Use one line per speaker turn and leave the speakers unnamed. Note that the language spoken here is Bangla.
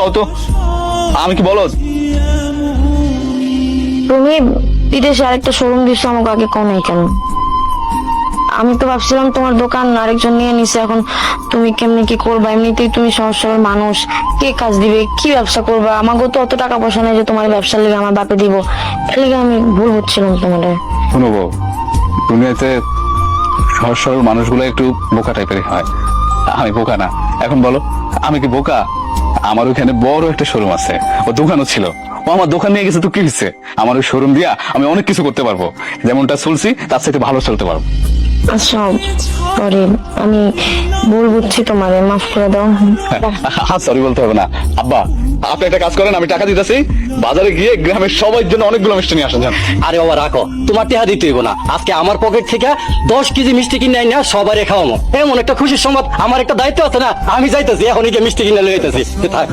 কত আমি কি বলো?
তুমি বিদেশে আরেকটা শোরুম দিচ্ছ, আমাকে আগে কও নাই কেন? আমি তো ভাবছিলাম তোমার দোকান আরেকজন নিয়ে নিছে, এখন তুমি কেমনি কি করবা? এমনিতেই তুমি সহজ সরল মানুষ, কে কাজ দিবে, কি ব্যবসা করবা? আমাকে তো অত টাকা পয়সা নেই যে তোমার ব্যবসার লেগে আমার বাপে দিব। এর লেগে আমি ভুল হচ্ছিলাম তোমার।
শুনো বউ, দুনিয়াতে সহজ সরল মানুষগুলো একটু বোকা টাইপেরই হয়। আমি বোকা না। এখন বলো আমি কি বোকা? আমার ওইখানে বড় একটা শোরুম আছে, ও দোকানও ছিল, ও আমার দোকান নিয়ে গেছে তো কি হয়েছে? আমার ওই শোরুম দিয়া আমি অনেক কিছু করতে পারবো, যেমনটা চলছি তার সাথে ভালো চলতে পারবো।
আচ্ছা সরি, আমি ভুল বুঝছি, তোমারে মাফ করে দাও।
সরি বলতে হবে না। আব্বা, আপনি একটা কাজ করেন, আমি টাকা দিতেছি, বাজারে গিয়ে গ্রামের সবার জন্য অনেকগুলো মিষ্টি নিয়ে আসেন যান।
আরে বাবা রাখো, তোমার টেহা দিতে হইব না। আজকে আমার পকেট থেকে 10 কেজি মিষ্টি কিনে আইনা সবারই খাওয়ামো। এমন একটা খুশির সংবাদ, আমার একটা দায়িত্ব আছে না, আমি যাইতেছি, এখন গিয়ে মিষ্টি কিনে লয়ে যাইতেছি। থাকো।